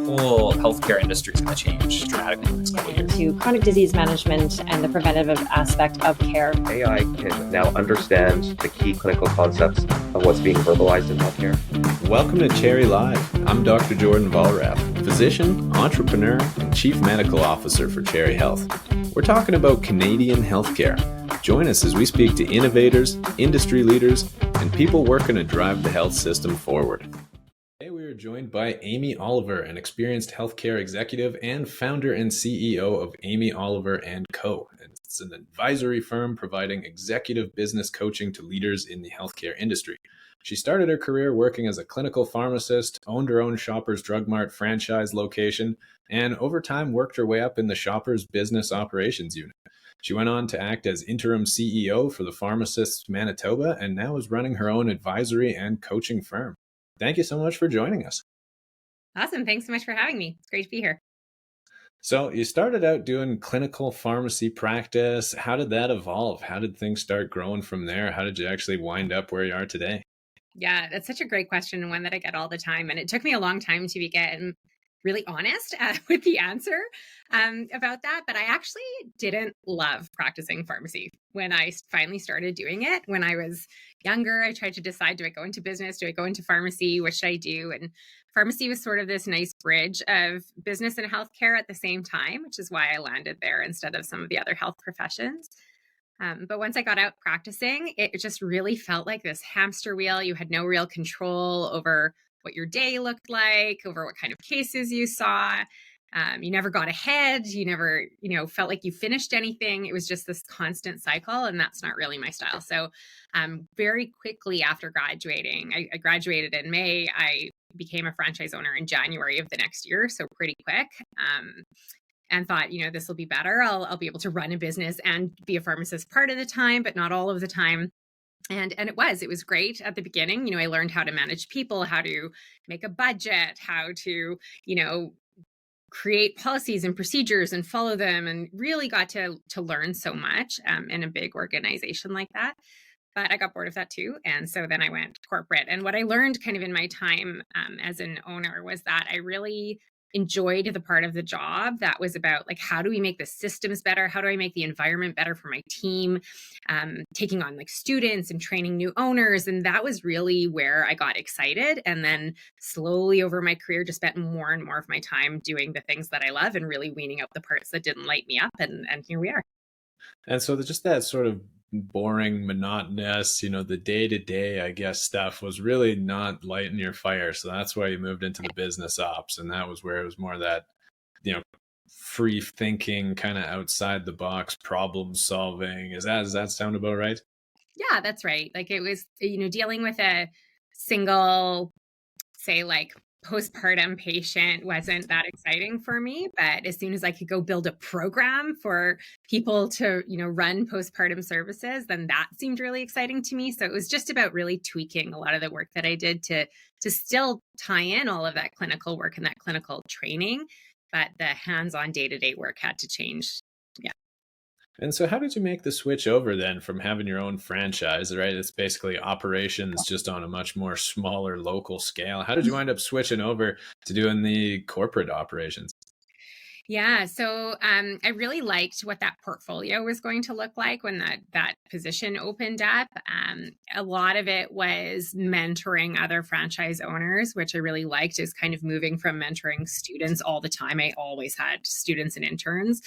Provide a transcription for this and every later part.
whole healthcare industry is going to change dramatically in the next couple of years. To chronic disease management and the preventative aspect of care. AI can now understand the key clinical concepts of what's being verbalized in healthcare. Welcome to Cherry Live. I'm Dr. Jordan Valrath, physician, entrepreneur, and chief medical officer for Cherry Health. We're talking about Canadian healthcare. Join us as we speak to innovators, industry leaders, and people working to drive the health system forward. Today we are joined by Amy Oliver, an experienced healthcare executive and founder and CEO of Amy Oliver & Co. It's an advisory firm providing executive business coaching to leaders in the healthcare industry. She started her career working as a clinical pharmacist, owned her own Shoppers Drug Mart franchise location, and over time worked her way up in the Shoppers Business Operations Unit. She went on to act as interim CEO for the Pharmacist Manitoba and now is running her own advisory and coaching firm. Thank you so much for joining us. Awesome. Thanks so much for having me. It's great to be here. So you started out doing clinical pharmacy practice. How did that evolve? How did things start growing from there? How did you actually wind up where you are today? Yeah, that's such a great question and one that I get all the time. And it took me a long time to get really honest with the answer about that. But I actually didn't love practicing pharmacy when I finally started doing it. When I was younger, I tried to decide, do I go into business? Do I go into pharmacy? What should I do? And pharmacy was sort of this nice bridge of business and healthcare at the same time, which is why I landed there instead of some of the other health professions. But once I got out practicing, it just really felt like this hamster wheel. You had no real control over what your day looked like, over what kind of cases you saw. You never got ahead. You never, felt like you finished anything. It was just this constant cycle, and that's not really my style. So very quickly after graduating, I graduated in May. I became a franchise owner in January of the next year, so pretty quick. And thought, this will be better. I'll be able to run a business and be a pharmacist part of the time, but not all of the time. And it was great at the beginning. I learned how to manage people, how to make a budget, how to, create policies and procedures and follow them, and really got to learn so much in a big organization like that. But I got bored of that too. And so then I went corporate. And what I learned kind of in my time as an owner was that I really enjoyed the part of the job that was about, like, how do we make the systems better? How do I make the environment better for my team? Taking on students and training new owners. And that was really where I got excited. And then slowly over my career, just spent more and more of my time doing the things that I love and really weaning out the parts that didn't light me up. And here we are. And so just that sort of boring, monotonous, the day-to-day, I guess, stuff was really not lighting your fire. So that's why you moved into the business ops. And that was where it was more that, free thinking, kind of outside the box problem solving. Does that sound about right? Yeah, that's right. Like, it was, dealing with a single, say, postpartum patient wasn't that exciting for me. But as soon as I could go build a program for people to, run postpartum services, then that seemed really exciting to me. So it was just about really tweaking a lot of the work that I did to still tie in all of that clinical work and that clinical training. But the hands-on day-to-day work had to change. Yeah. And so how did you make the switch over then from having your own franchise, right? It's basically operations just on a much more smaller local scale. How did you wind up switching over to doing the corporate operations? Yeah. So I really liked what that portfolio was going to look like when that position opened up. A lot of it was mentoring other franchise owners, which I really liked. Is kind of moving from mentoring students all the time. I always had students and interns,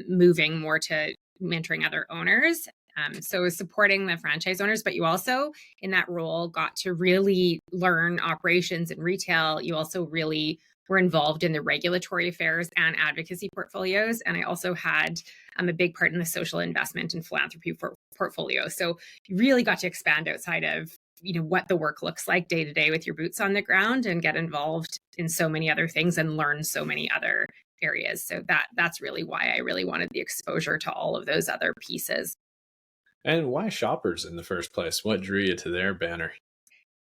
moving more to mentoring other owners. So supporting the franchise owners, but you also in that role got to really learn operations and retail. You also really were involved in the regulatory affairs and advocacy portfolios. And I also had a big part in the social investment and philanthropy portfolio. So you really got to expand outside of, what the work looks like day to day with your boots on the ground and get involved in so many other things and learn so many other areas. So that's really why I really wanted the exposure to all of those other pieces. And why Shoppers in the first place? What drew you to their banner?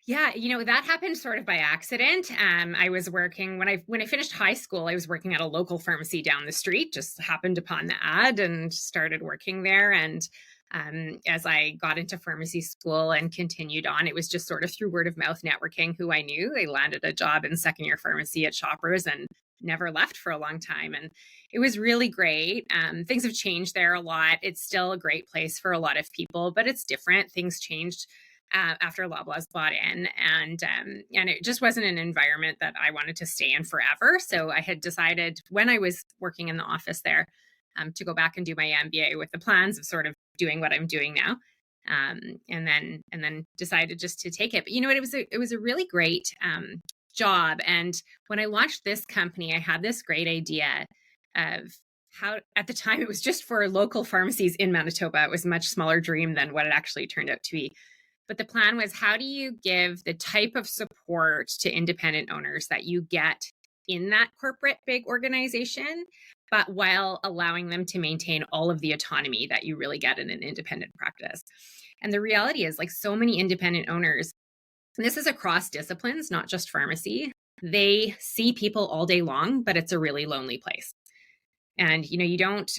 Yeah, that happened sort of by accident. I was working when I finished high school. I was working at a local pharmacy down the street. Just happened upon the ad and started working there. And as I got into pharmacy school and continued on. It was just sort of through word of mouth networking who I knew. I landed a job in second year pharmacy at Shoppers and never left for a long time. And it was really great. Things have changed there a lot. It's still a great place for a lot of people, but it's different. Things changed after Loblaws bought in, and it just wasn't an environment that I wanted to stay in forever. So I had decided when I was working in the office there to go back and do my MBA with the plans of sort of doing what I'm doing now, and then decided just to take it. But you know what? It was a really great job. And when I launched this company, I had this great idea of how, at the time, it was just for local pharmacies in Manitoba. It was a much smaller dream than what it actually turned out to be. But the plan was, how do you give the type of support to independent owners that you get in that corporate big organization, but while allowing them to maintain all of the autonomy that you really get in an independent practice? And the reality is, like so many independent owners, and this is across disciplines, not just pharmacy, they see people all day long, but it's a really lonely place. And, you know, you don't,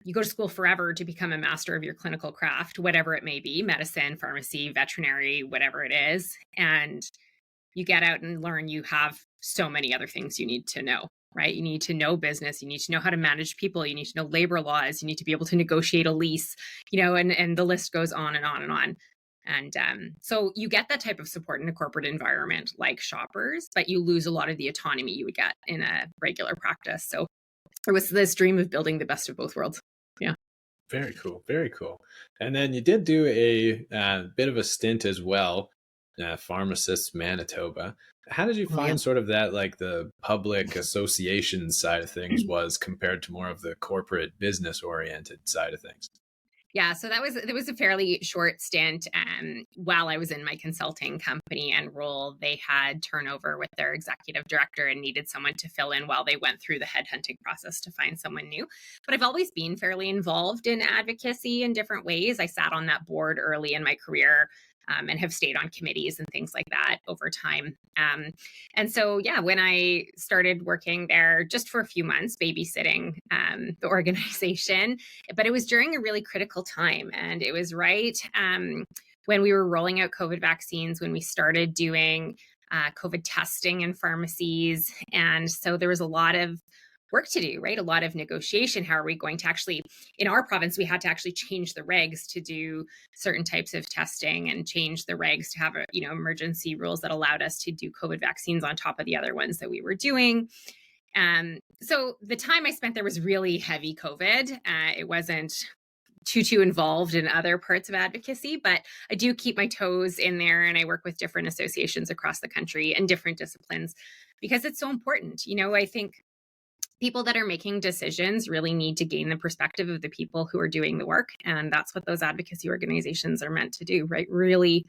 you go to school forever to become a master of your clinical craft, whatever it may be, medicine, pharmacy, veterinary, whatever it is. And you get out and learn you have so many other things you need to know, right? You need to know business. You need to know how to manage people. You need to know labor laws. You need to be able to negotiate a lease, you know, and the list goes on and on and on. And so you get that type of support in a corporate environment like Shoppers, but you lose a lot of the autonomy you would get in a regular practice. So it was this dream of building the best of both worlds. Yeah. Very cool. Very cool. And then you did do a bit of a stint as well, Pharmacist Manitoba. How did you find sort of that, like the public association side of things was compared to more of the corporate business oriented side of things? Yeah, so it was a fairly short stint. While I was in my consulting company and role, they had turnover with their executive director and needed someone to fill in while they went through the headhunting process to find someone new. But I've always been fairly involved in advocacy in different ways. I sat on that board early in my career. And have stayed on committees and things like that over time. And so, yeah, when I started working there just for a few months, babysitting the organization, but it was during a really critical time. And it was right when we were rolling out COVID vaccines, when we started doing COVID testing in pharmacies. And so there was a lot of work to do, right? A lot of negotiation. How are we going to actually, in our province, we had to actually change the regs to do certain types of testing and change the regs to have, emergency rules that allowed us to do COVID vaccines on top of the other ones that we were doing. So the time I spent there was really heavy COVID. It wasn't too involved in other parts of advocacy, but I do keep my toes in there, and I work with different associations across the country and different disciplines because it's so important. I think people that are making decisions really need to gain the perspective of the people who are doing the work. And that's what those advocacy organizations are meant to do, right? Really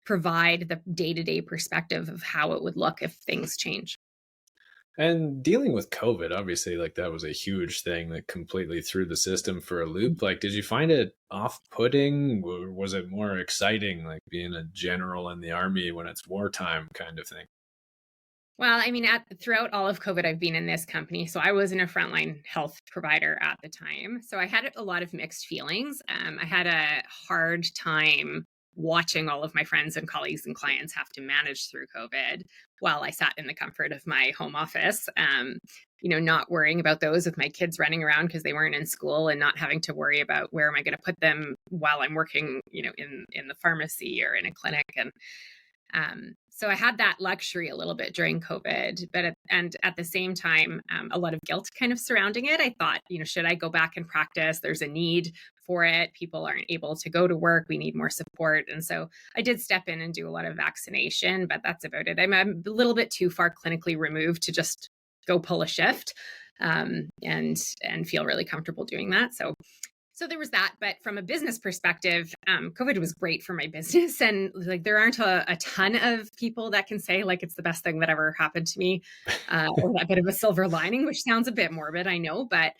provide the day-to-day perspective of how it would look if things change. And dealing with COVID, obviously, like that was a huge thing that completely threw the system for a loop. Like, did you find it off-putting, or was it more exciting, like being a general in the army when it's wartime kind of thing? Well, I mean, throughout all of COVID, I've been in this company. So I was in a frontline health provider at the time. So I had a lot of mixed feelings. I had a hard time watching all of my friends and colleagues and clients have to manage through COVID while I sat in the comfort of my home office, not worrying about those with my kids running around because they weren't in school and not having to worry about where am I going to put them while I'm working, in the pharmacy or in a clinic. And so I had that luxury a little bit during COVID, but at the same time, a lot of guilt kind of surrounding it. I thought, should I go back and practice? There's a need for it. People aren't able to go to work. We need more support. And so I did step in and do a lot of vaccination, but that's about it. I'm a little bit too far clinically removed to just go pull a shift and feel really comfortable doing that. So there was that, but from a business perspective, COVID was great for my business. And like, there aren't a ton of people that can say like, it's the best thing that ever happened to me, or that bit of a silver lining, which sounds a bit morbid, I know, but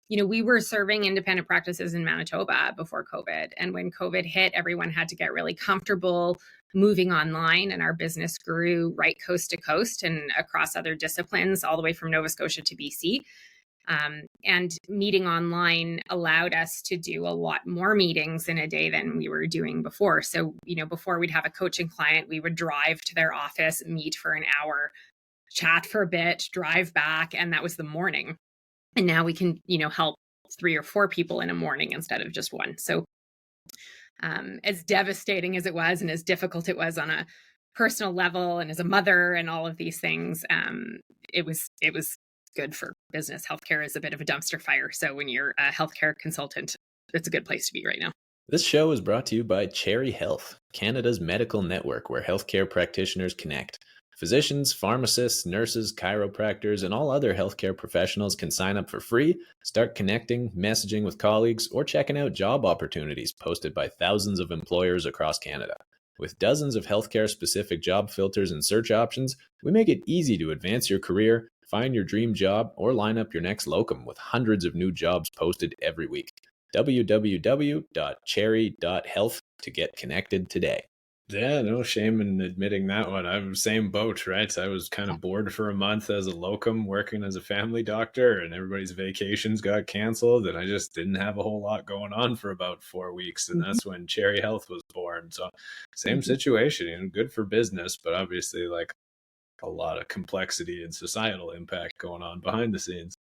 we were serving independent practices in Manitoba before COVID. And when COVID hit, everyone had to get really comfortable moving online, and our business grew right coast to coast and across other disciplines, all the way from Nova Scotia to BC. And meeting online allowed us to do a lot more meetings in a day than we were doing before. So, before we'd have a coaching client, we would drive to their office, meet for an hour, chat for a bit, drive back, and that was the morning. And now we can, help 3 or 4 people in a morning instead of just one. So, as devastating as it was and as difficult it was on a personal level and as a mother and all of these things, it was good for business. Healthcare is a bit of a dumpster fire. So when you're a healthcare consultant, it's a good place to be right now. This show is brought to you by Cherry Health, Canada's medical network where healthcare practitioners connect. Physicians, pharmacists, nurses, chiropractors, and all other healthcare professionals can sign up for free, start connecting, messaging with colleagues, or checking out job opportunities posted by thousands of employers across Canada. With dozens of healthcare-specific job filters and search options, we make it easy to advance your career, find your dream job, or line up your next locum with hundreds of new jobs posted every week. www.cherry.health to get connected today. Yeah, no shame in admitting that one. I'm the same boat, right? I was kind of bored for a month as a locum working as a family doctor, and everybody's vacations got canceled, and I just didn't have a whole lot going on for about 4 weeks, and that's when Cherry Health was born. So same situation, good for business, but obviously like a lot of complexity and societal impact going on behind the scenes.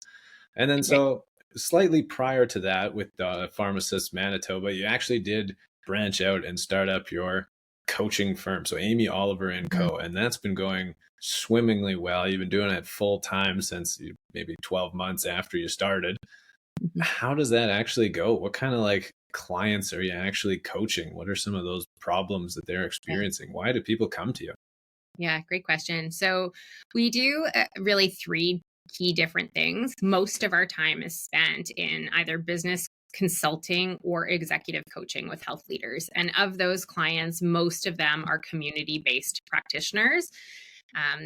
And then so slightly prior to that with Pharmacist Manitoba, you actually did branch out and start up your coaching firm. So Amy Oliver and Co. And that's been going swimmingly well. You've been doing it full time since maybe 12 months after you started. How does that actually go? What kind of like clients are you actually coaching? What are some of those problems that they're experiencing? Why do people come to you? Yeah, great question. So we do really 3 key different things. Most of our time is spent in either business consulting or executive coaching with health leaders. And of those clients, most of them are community-based practitioners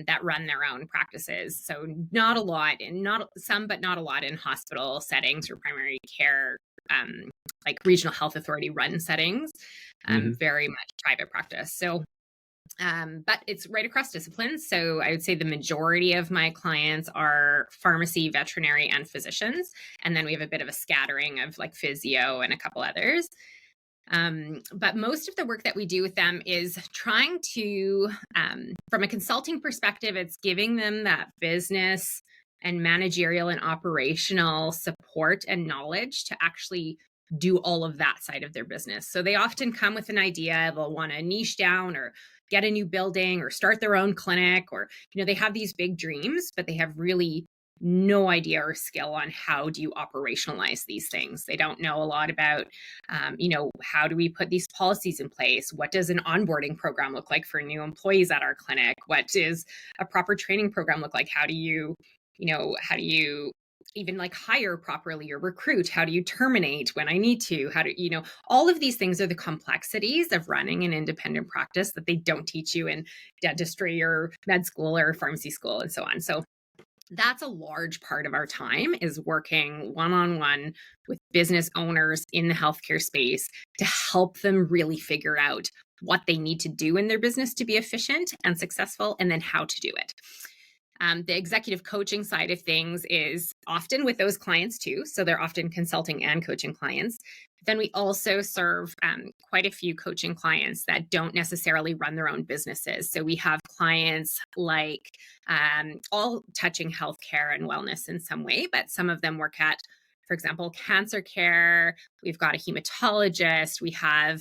that run their own practices. So not a lot, and not some, but not a lot in hospital settings or primary care, like regional health authority run settings, very much private practice. So but it's right across disciplines. So I would say the majority of my clients are pharmacy, veterinary, and physicians. And then we have a bit of a scattering of like physio and a couple others. But most of the work that we do with them is trying to, from a consulting perspective, it's giving them that business and managerial and operational support and knowledge to actually do all of that side of their business. So they often come with an idea, they'll want to niche down or get a new building or start their own clinic, or, they have these big dreams, but they have really no idea or skill on how do you operationalize these things. They don't know a lot about, how do we put these policies in place? What does an onboarding program look like for new employees at our clinic? What does a proper training program look like? How do you even like hire properly or recruit? How do you terminate when I need to? How do all of these things are the complexities of running an independent practice that they don't teach you in dentistry or med school or pharmacy school and so on. So that's a large part of our time, is working one-on-one with business owners in the healthcare space to help them really figure out what they need to do in their business to be efficient and successful, and then how to do it. The executive coaching side of things is often with those clients too. So they're often consulting and coaching clients. Then we also serve quite a few coaching clients that don't necessarily run their own businesses. So we have clients like all touching healthcare and wellness in some way, but some of them work at, for example, cancer care. We've got a hematologist. We have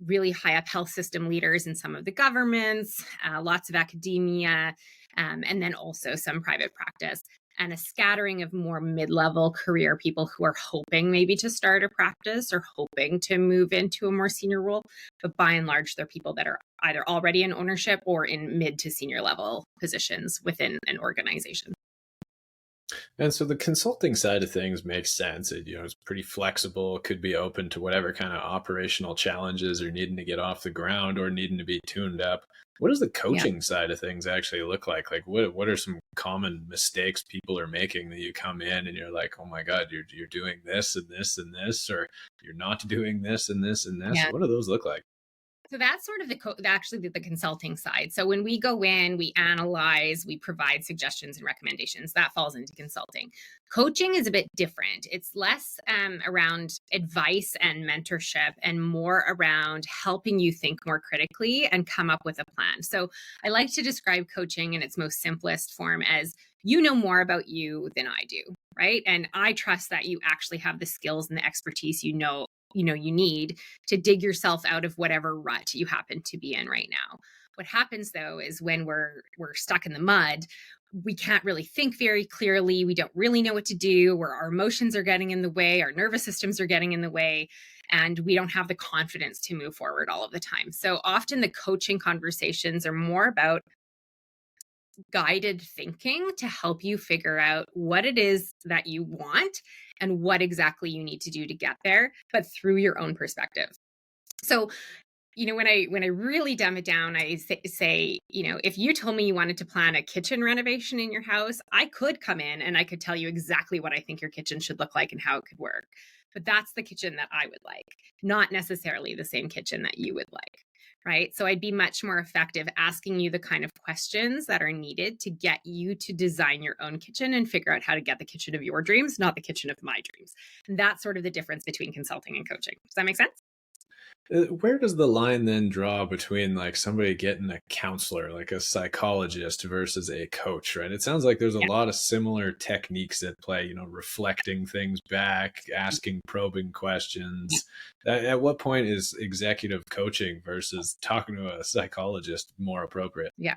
really high up health system leaders in some of the governments, lots of academia, and then also some private practice, and a scattering of more mid-level career people who are hoping maybe to start a practice or hoping to move into a more senior role. But by and large, they're people that are either already in ownership or in mid to senior level positions within an organization. And so the consulting side of things makes sense. It's pretty flexible. It could be open to whatever kind of operational challenges are needing to get off the ground or needing to be tuned up. What does the coaching side of things actually look like? Like what are some common mistakes people are making that you come in and you're like, oh my God, you're doing this and this and this, or you're not doing this and this and this. Yeah. What do those look like? So that's sort of the consulting side. So when we go in, we analyze, we provide suggestions and recommendations. That falls into consulting. Coaching is a bit different. It's less around advice and mentorship and more around helping you think more critically and come up with a plan. So I like to describe coaching in its most simplest form as you know more about you than I do, right? And I trust that you actually have the skills and the expertise you need to dig yourself out of whatever rut you happen to be in right now. What happens though is when we're stuck in the mud, we can't really think very clearly. We don't really know what to do, where our emotions are getting in the way, our nervous systems are getting in the way, and we don't have the confidence to move forward all of the time. So often the coaching conversations are more about guided thinking to help you figure out what it is that you want and what exactly you need to do to get there, but through your own perspective. So, when I really dumb it down, I say, if you told me you wanted to plan a kitchen renovation in your house, I could come in and I could tell you exactly what I think your kitchen should look like and how it could work. But that's the kitchen that I would like, not necessarily the same kitchen that you would like. Right. So I'd be much more effective asking you the kind of questions that are needed to get you to design your own kitchen and figure out how to get the kitchen of your dreams, not the kitchen of my dreams. And that's sort of the difference between consulting and coaching. Does that make sense? Where does the line then draw between like somebody getting a counselor, like a psychologist versus a coach, right? It sounds like there's a Yeah. lot of similar techniques at play, reflecting things back, asking probing questions. At what point is executive coaching versus talking to a psychologist more appropriate? Yeah.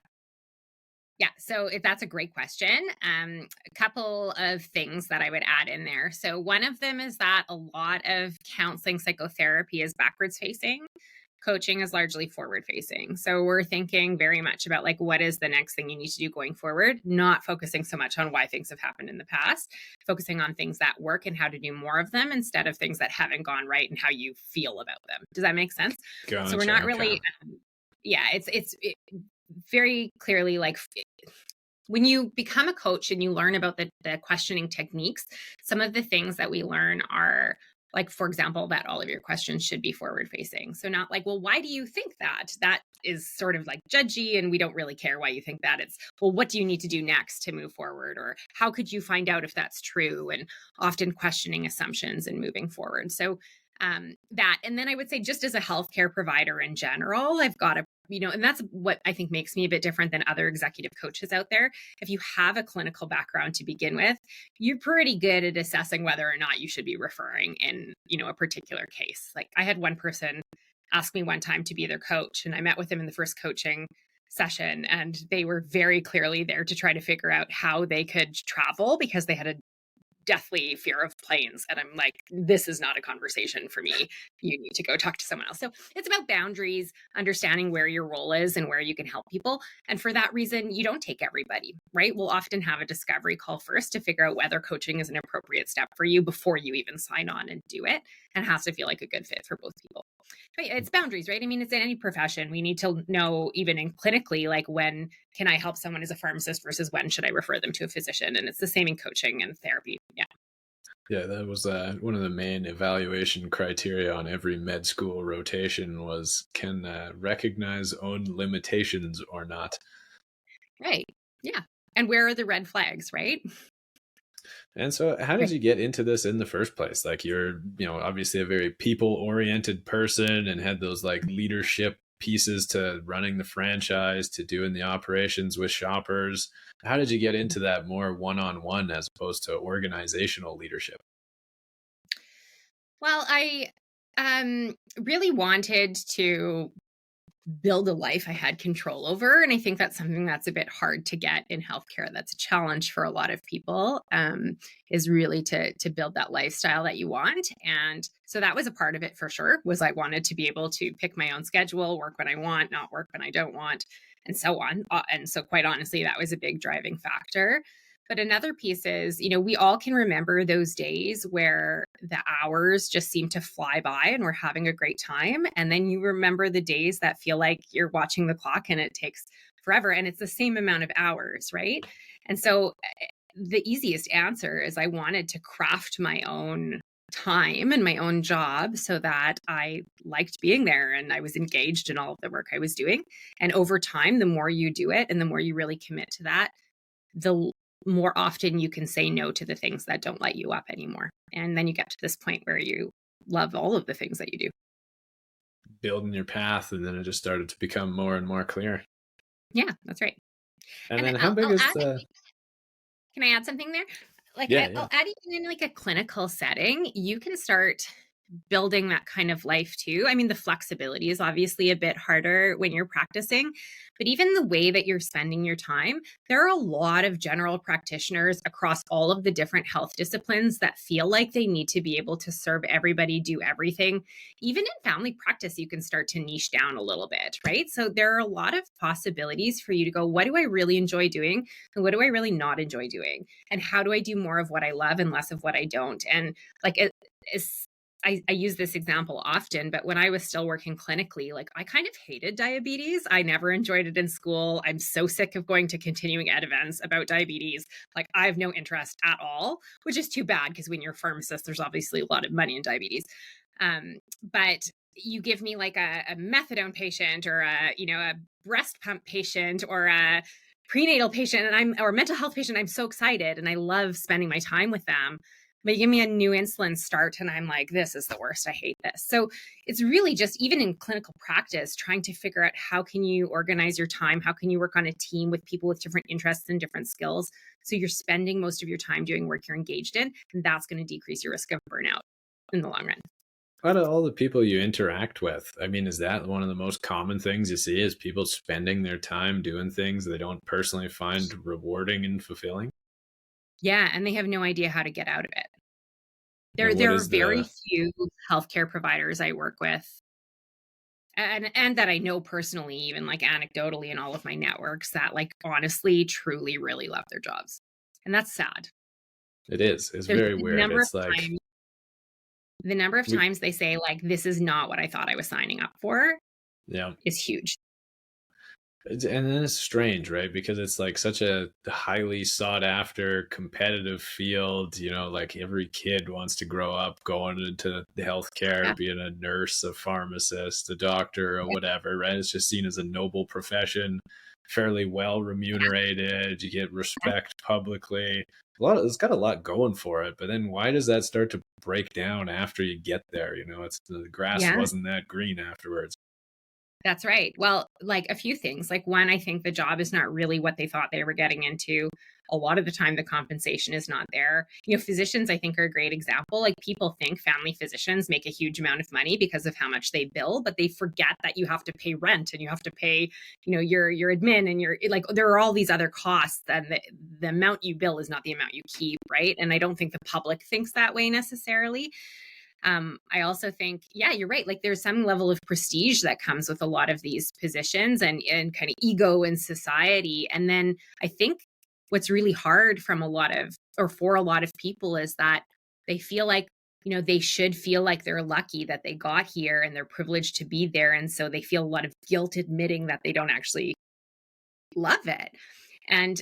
Yeah, so that's a great question. A couple of things that I would add in there. So one of them is that a lot of counseling psychotherapy is backwards facing. Coaching is largely forward facing. So we're thinking very much about like, what is the next thing you need to do going forward? Not focusing so much on why things have happened in the past, focusing on things that work and how to do more of them instead of things that haven't gone right and how you feel about them. Does that make sense? Gotcha, So we're not okay. really, it's very clearly like when you become a coach and you learn about the questioning techniques, some of the things that we learn are like, for example, that all of your questions should be forward facing. So not like, well, why do you think that? That is sort of like judgy and we don't really care why you think that. It's, well, what do you need to do next to move forward? Or how could you find out if that's true? And often questioning assumptions and moving forward. So that, and then I would say just as a healthcare provider in general, I've got a and that's what I think makes me a bit different than other executive coaches out there. If you have a clinical background to begin with, you're pretty good at assessing whether or not you should be referring in, a particular case. Like I had one person ask me one time to be their coach, and I met with them in the first coaching session, and they were very clearly there to try to figure out how they could travel because they had a deathly fear of planes. And I'm like, this is not a conversation for me. You need to go talk to someone else. So it's about boundaries, understanding where your role is and where you can help people. And for that reason, you don't take everybody, right? We'll often have a discovery call first to figure out whether coaching is an appropriate step for you before you even sign on and do it. And it has to feel like a good fit for both people. Right? It's boundaries, right? I mean, it's in any profession. We need to know, even in clinically, like when can I help someone as a pharmacist versus when should I refer them to a physician? And it's the same in coaching and therapy. Yeah. Yeah, that was one of the main evaluation criteria on every med school rotation was can recognize own limitations or not. Right. Yeah. And where are the red flags, right? And so how did you get into this in the first place? Like you're, obviously a very people-oriented person and had those like leadership pieces to running the franchise, to doing the operations with shoppers. How did you get into that more one-on-one as opposed to organizational leadership? Well, I really wanted to build a life I had control over. And I think that's something that's a bit hard to get in healthcare. That's a challenge for a lot of people, is really to build that lifestyle that you want. And so that was a part of it for sure, was I wanted to be able to pick my own schedule, work when I want, not work when I don't want, and so on. And so quite honestly, that was a big driving factor. But another piece is, we all can remember those days where the hours just seem to fly by and we're having a great time. And then you remember the days that feel like you're watching the clock and it takes forever and it's the same amount of hours, right? And so the easiest answer is I wanted to craft my own time in my own job so that I liked being there and I was engaged in all of the work I was doing. And over time, the more you do it and the more you really commit to that, the more often you can say no to the things that don't light you up anymore. And then you get to this point where you love all of the things that you do. Building your path, and then it just started to become more and more clear. Yeah, that's right. And And then then how big I'll is add, the can I add something there? Like yeah, yeah. I'll add even in like a clinical setting, you can start building that kind of life too. I mean, the flexibility is obviously a bit harder when you're practicing, but even the way that you're spending your time, there are a lot of general practitioners across all of the different health disciplines that feel like they need to be able to serve everybody, do everything. Even in family practice, you can start to niche down a little bit, right? So there are a lot of possibilities for you to go, what do I really enjoy doing? And what do I really not enjoy doing? And how do I do more of what I love and less of what I don't? And like it's I use this example often, but when I was still working clinically, like I kind of hated diabetes. I never enjoyed it in school. I'm so sick of going to continuing ed events about diabetes. Like I have no interest at all, which is too bad because when you're a pharmacist, there's obviously a lot of money in diabetes. But you give me like a methadone patient or a breast pump patient or a prenatal patient or mental health patient, I'm so excited and I love spending my time with them. But you give me a new insulin start and I'm like, this is the worst. I hate this. So it's really just even in clinical practice, trying to figure out how can you organize your time? How can you work on a team with people with different interests and different skills? So you're spending most of your time doing work you're engaged in, and that's going to decrease your risk of burnout in the long run. Out of all the people you interact with, I mean, is that one of the most common things you see is people spending their time doing things they don't personally find rewarding and fulfilling? Yeah, and they have no idea how to get out of it. And what There are is very the few healthcare providers I work with and that I know personally, even like anecdotally in all of my networks that like honestly, truly, really love their jobs. And that's sad. it is. It's The, very the weird. number of It's like times the number of we times they say like this is not what I thought I was signing up for yeah. is huge. And then it's strange, right? Because it's like such a highly sought after competitive field. Like every kid wants to grow up going into the Yeah. healthcare, being a nurse, a pharmacist, a doctor, or whatever, right? It's just seen as a noble profession, fairly well remunerated. You get respect publicly. It's got a lot going for it. But then why does that start to break down after you get there? It's the grass Yeah. wasn't that green afterwards. That's right. Well, like a few things. Like one, I think the job is not really what they thought they were getting into. A lot of the time, the compensation is not there. Physicians, I think, are a great example. Like people think family physicians make a huge amount of money because of how much they bill, but they forget that you have to pay rent and you have to pay, your admin and your like. There are all these other costs, and the amount you bill is not the amount you keep, right? And I don't think the public thinks that way necessarily. I also think, yeah, you're right. Like there's some level of prestige that comes with a lot of these positions and kind of ego in society. And then I think what's really hard for a lot of people is that they feel like, they should feel like they're lucky that they got here and they're privileged to be there. And so they feel a lot of guilt admitting that they don't actually love it. And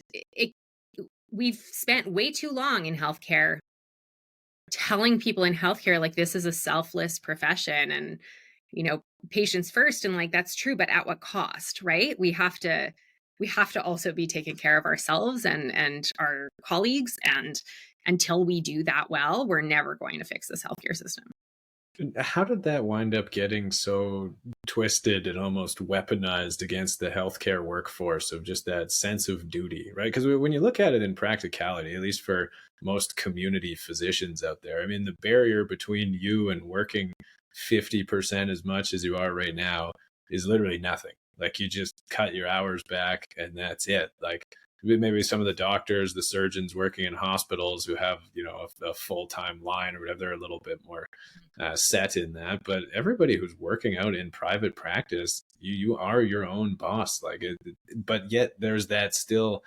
we've spent way too long in healthcare telling people in healthcare like this is a selfless profession and patients first, and like that's true, but at what cost, right? We have to also be taking care of ourselves and our colleagues, and until we do that well, we're never going to fix this healthcare system. How did that wind up getting so twisted and almost weaponized against the healthcare workforce of just that sense of duty, right? Because when you look at it in practicality, at least for most community physicians out there, I mean, the barrier between you and working 50% as much as you are right now is literally nothing. Like you just cut your hours back and that's it. Like maybe some of the doctors, the surgeons working in hospitals who have, a full-time line or whatever, they're a little bit more set in that. But everybody who's working out in private practice, you are your own boss. But yet there's that still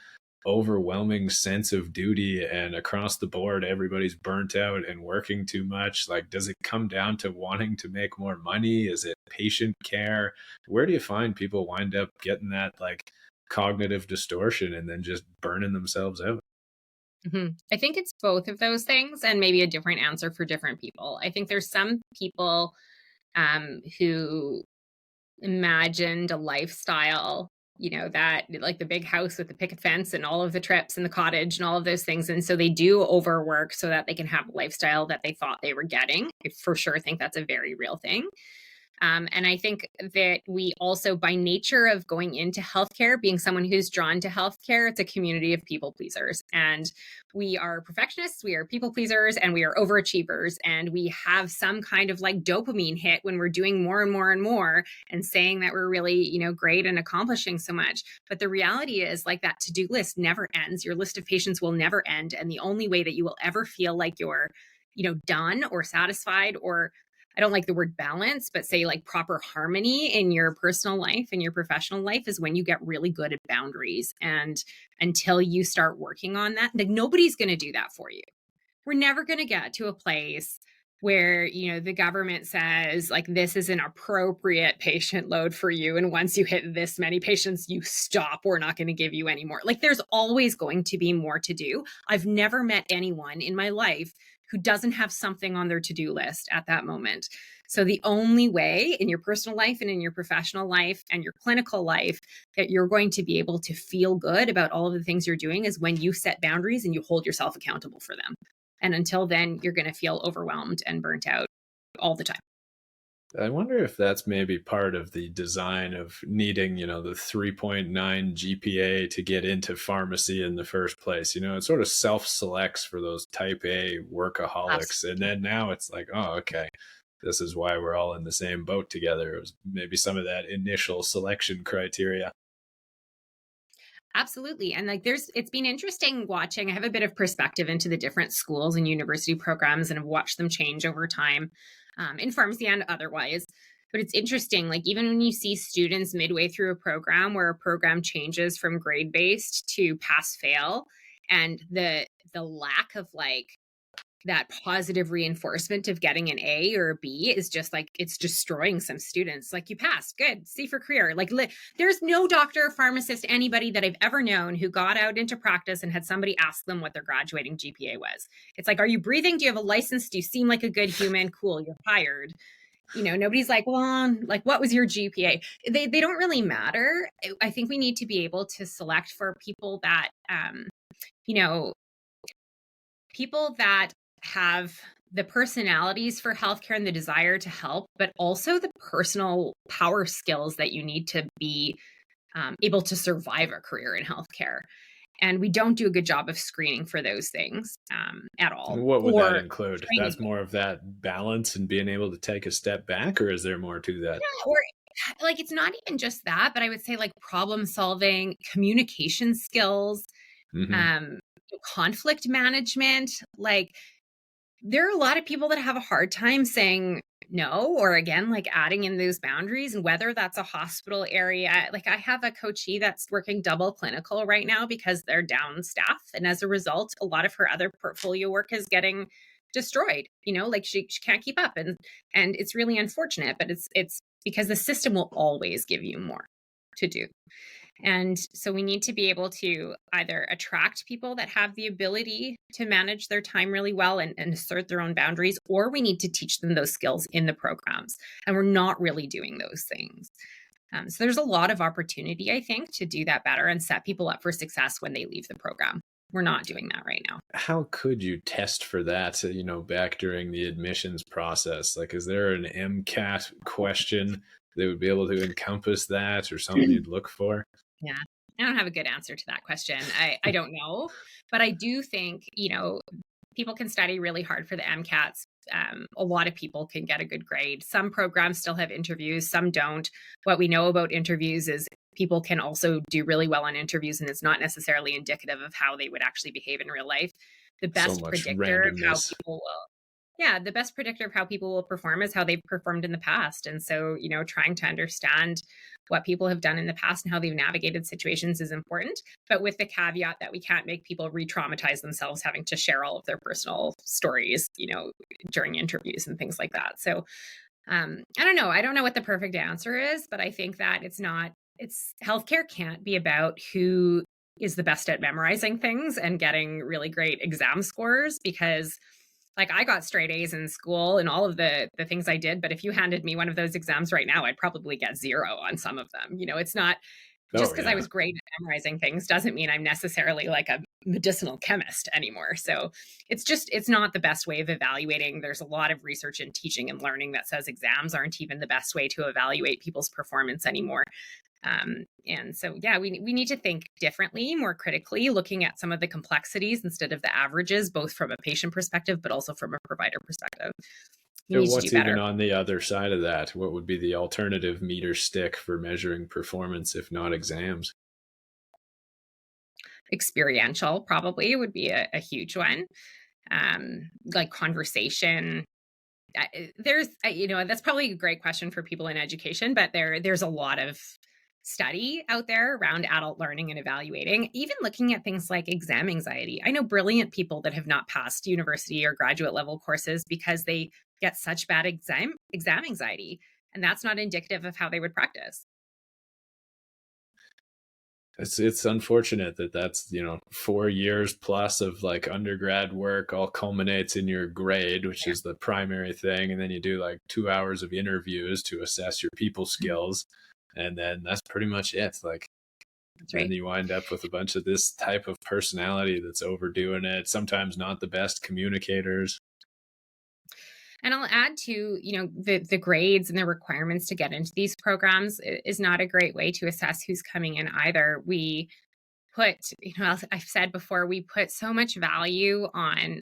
overwhelming sense of duty, and across the board, everybody's burnt out and working too much. Like, does it come down to wanting to make more money? Is it patient care? Where do you find people wind up getting that like cognitive distortion and then just burning themselves out? I think it's both of those things and maybe a different answer for different people. I think there's some people who imagined a lifestyle, that like the big house with the picket fence and all of the trips and the cottage and all of those things. And so they do overwork so that they can have a lifestyle that they thought they were getting. I for sure think that's a very real thing. And I think that we also, by nature of going into healthcare, being someone who's drawn to healthcare, it's a community of people pleasers. And we are perfectionists, we are people pleasers, and we are overachievers. And we have some kind of like dopamine hit when we're doing more and more and more and saying that we're really, great and accomplishing so much. But the reality is, like, that to-do list never ends. Your list of patients will never end. And the only way that you will ever feel like you're, done or satisfied, or I don't like the word balance, but say like proper harmony in your personal life and your professional life, is when you get really good at boundaries. And until you start working on that, like, nobody's going to do that for you. We're never going to get to a place where, the government says like, this is an appropriate patient load for you. And once you hit this many patients, you stop. We're not going to give you any more. Like, there's always going to be more to do. I've never met anyone in my life who doesn't have something on their to-do list at that moment. So the only way in your personal life and in your professional life and your clinical life that you're going to be able to feel good about all of the things you're doing is when you set boundaries and you hold yourself accountable for them. And until then, you're going to feel overwhelmed and burnt out all the time. I wonder if that's maybe part of the design of needing, the 3.9 GPA to get into pharmacy in the first place. It sort of self-selects for those type A workaholics. Absolutely. And then now it's like, oh, okay, this is why we're all in the same boat together. It was maybe some of that initial selection criteria. Absolutely. And like, it's been interesting watching. I have a bit of perspective into the different schools and university programs and have watched them change over time, in pharmacy and otherwise. But it's interesting, like, even when you see students midway through a program where a program changes from grade based to pass fail, and the lack of like that positive reinforcement of getting an A or a B is just like, it's destroying some students. Like, you passed, good, see for career. Like, there's no doctor, pharmacist, anybody that I've ever known who got out into practice and had somebody ask them what their graduating GPA was. It's like, are you breathing? Do you have a license? Do you seem like a good human? Cool, you're hired. Nobody's like, well, like, what was your GPA? They don't really matter. I think we need to be able to select for people that, people that have the personalities for healthcare and the desire to help, but also the personal power skills that you need to be able to survive a career in healthcare. And we don't do a good job of screening for those things at all. What would that include? Training. That's more of that balance and being able to take a step back, or is there more to that? Yeah, or like, it's not even just that, but I would say like problem solving, communication skills, Mm-hmm. conflict management. Like, there are a lot of people that have a hard time saying no, or again, like adding in those boundaries, and whether that's a hospital area. Like, I have a coachee that's working double clinical right now because they're down staff. And as a result, a lot of her other portfolio work is getting destroyed, like she can't keep up. And it's really unfortunate, but it's because the system will always give you more to do. And so we need to be able to either attract people that have the ability to manage their time really well and assert their own boundaries, or we need to teach them those skills in the programs. And we're not really doing those things. So there's a lot of opportunity, I think, to do that better and set people up for success when they leave the program. We're not doing that right now. How could you test for that, back during the admissions process? Like, is there an MCAT question that would be able to encompass that, or something you'd look for? Yeah, I don't have a good answer to that question. I don't know, but I do think, people can study really hard for the MCATs. A lot of people can get a good grade. Some programs still have interviews, some don't. What we know about interviews is people can also do really well on interviews, and it's not necessarily indicative of how they would actually behave in real life. The best predictor of how people will. Yeah, the best predictor of how people will perform is how they've performed in the past. And so, trying to understand what people have done in the past and how they've navigated situations is important, but with the caveat that we can't make people re-traumatize themselves having to share all of their personal stories, during interviews and things like that. So I don't know. I don't know what the perfect answer is, but I think that it's healthcare can't be about who is the best at memorizing things and getting really great exam scores, because like I got straight A's in school and all of the things I did, but if you handed me one of those exams right now, I'd probably get 0 on some of them. It's not just Oh because I yeah. was great at memorizing things doesn't mean I'm necessarily like a medicinal chemist anymore. So it's not the best way of evaluating. There's a lot of research in teaching and learning that says exams aren't even the best way to evaluate people's performance anymore. And so, yeah, we need to think differently, more critically, looking at some of the complexities instead of the averages, both from a patient perspective, but also from a provider perspective. We So need to do what's better. even on the other side of that? What would be the alternative meter stick for measuring performance if not exams? Experiential probably would be a huge one. Like conversation. There's, that's probably a great question for people in education, but there's a lot of study out there around adult learning and evaluating, even looking at things like exam anxiety. I know brilliant people that have not passed university or graduate level courses because they get such bad exam anxiety, and that's not indicative of how they would practice. It's unfortunate that that's 4 years plus of like undergrad work all culminates in your grade, which is the primary thing, and then you do like 2 hours of interviews to assess your people skills, and then that's pretty much it. Like That's then right. you wind up with a bunch of this type of personality that's overdoing it, sometimes not the best communicators. And I'll add to, the grades and the requirements to get into these programs is not a great way to assess who's coming in either. We put, I've said before, we put so much value on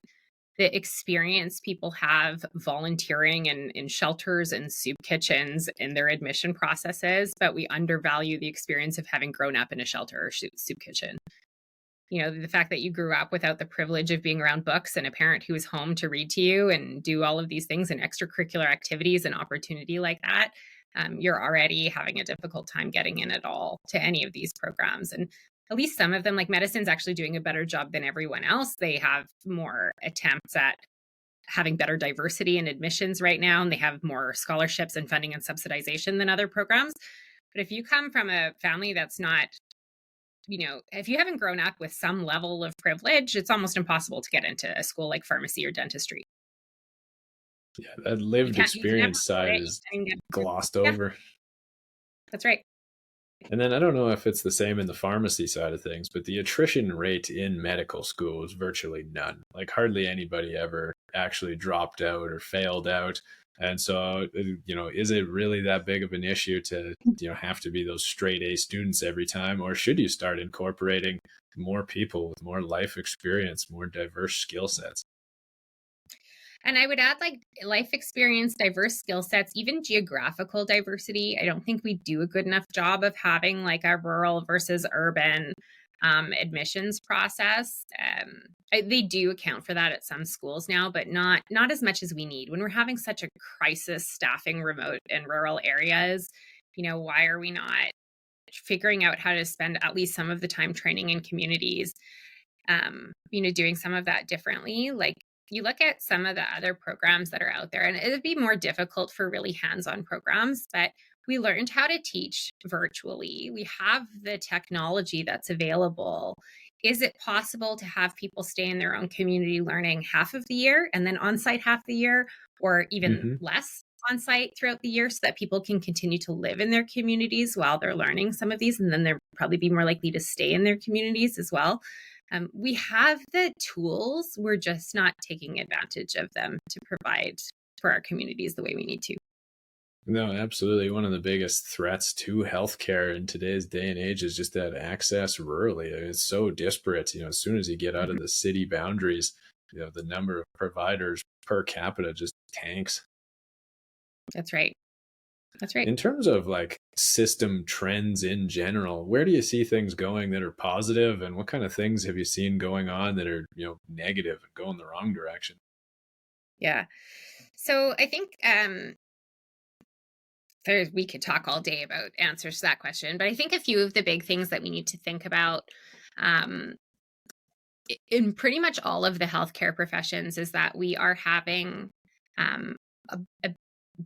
the experience people have volunteering in shelters and soup kitchens in their admission processes, but we undervalue the experience of having grown up in a shelter or soup kitchen. The fact that you grew up without the privilege of being around books and a parent who was home to read to you and do all of these things and extracurricular activities and opportunity like that, you're already having a difficult time getting in at all to any of these programs. And at least some of them, like medicine's actually doing a better job than everyone else. They have more attempts at having better diversity in admissions right now, and they have more scholarships and funding and subsidization than other programs. But if you come from a family that's not, if you haven't grown up with some level of privilege, it's almost impossible to get into a school like pharmacy or dentistry. Yeah, that You lived can never experience afford side it. is You can't get, glossed yeah, over. that's right. And then I don't know if it's the same in the pharmacy side of things, but the attrition rate in medical school is virtually none. Like hardly anybody ever actually dropped out or failed out. And so, is it really that big of an issue to, have to be those straight A students every time? Or should you start incorporating more people with more life experience, more diverse skill sets? And I would add like life experience, diverse skill sets, even geographical diversity. I don't think we do a good enough job of having like a rural versus urban admissions process. They do account for that at some schools now, but not as much as we need. When we're having such a crisis staffing remote and rural areas, why are we not figuring out how to spend at least some of the time training in communities, doing some of that differently? Like you look at some of the other programs that are out there, and it would be more difficult for really hands-on programs, but we learned how to teach virtually. We have the technology that's available. Is it possible to have people stay in their own community learning half of the year and then on-site half the year, or even Hmm. less on-site throughout the year, so that people can continue to live in their communities while they're learning some of these, and then they'll probably be more likely to stay in their communities as well? We have the tools, we're just not taking advantage of them to provide for our communities the way we need to. No, absolutely. One of the biggest threats to healthcare in today's day and age is just that access rurally. It's so disparate. As soon as you get out of the city boundaries, the number of providers per capita just tanks. That's right. That's right. In terms of like system trends in general, where do you see things going that are positive, and what kind of things have you seen going on that are, negative and going the wrong direction? Yeah. So I think we could talk all day about answers to that question, but I think a few of the big things that we need to think about um, in pretty much all of the healthcare professions is that we are having um, a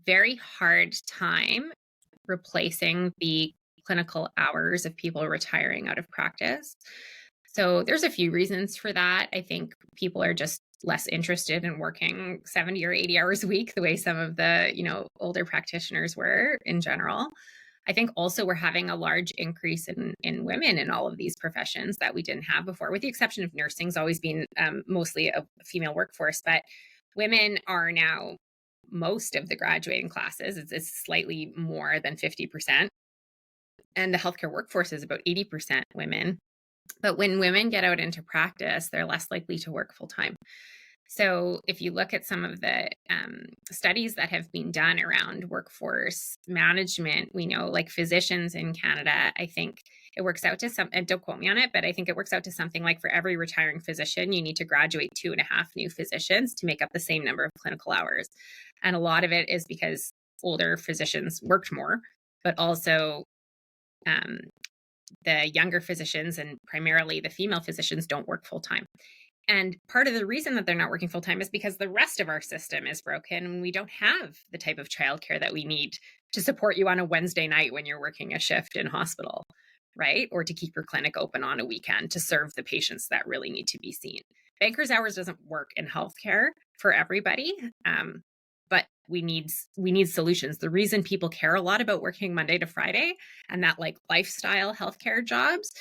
very hard time replacing the clinical hours of people retiring out of practice. So there's a few reasons for that. I think people are just less interested in working 70 or 80 hours a week the way some of the, older practitioners were in general. I think also we're having a large increase in women in all of these professions that we didn't have before, with the exception of nursing's always been mostly a female workforce, but women are now most of the graduating classes. It's slightly more than 50%. And the healthcare workforce is about 80% women. But when women get out into practice, they're less likely to work full time. So if you look at some of the studies that have been done around workforce management, we know like physicians in Canada, I think it works out to some, and don't quote me on it, but I think it works out to something like for every retiring physician, you need to graduate 2.5 new physicians to make up the same number of clinical hours. And a lot of it is because older physicians worked more, but also the younger physicians and primarily the female physicians don't work full time. And part of the reason that they're not working full time is because the rest of our system is broken and we don't have the type of childcare that we need to support you on a Wednesday night when you're working a shift in hospital, right? Or to keep your clinic open on a weekend to serve the patients that really need to be seen. Banker's hours doesn't work in healthcare for everybody, but we need solutions. The reason people care a lot about working Monday to Friday and that like lifestyle healthcare jobs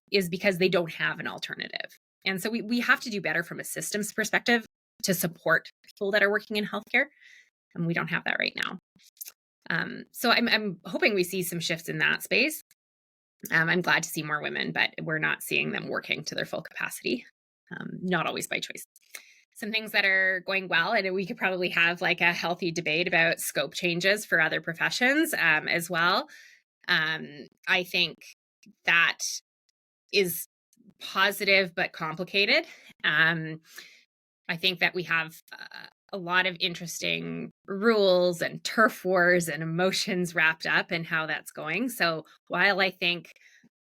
is because they don't have an alternative. And so we have to do better from a systems perspective to support people that are working in healthcare. And we don't have that right now. So I'm hoping we see some shifts in that space. I'm glad to see more women, but we're not seeing them working to their full capacity, not always by choice. Some things that are going well, and we could probably have like a healthy debate about scope changes for other professions as well. I think that is positive but complicated. I think that we have a lot of interesting rules and turf wars and emotions wrapped up in how that's going. So while I think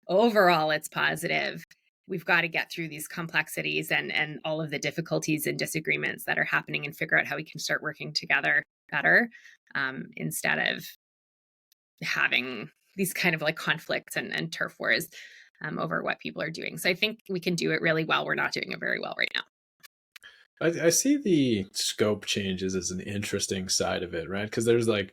overall it's positive, we've got to get through these complexities and all of the difficulties and disagreements that are happening and figure out how we can start working together better instead of having these kind of like conflicts and turf wars over what people are doing. So I think we can do it really well. We're not doing it very well right now. I see the scope changes as an interesting side of it, right? Because there's like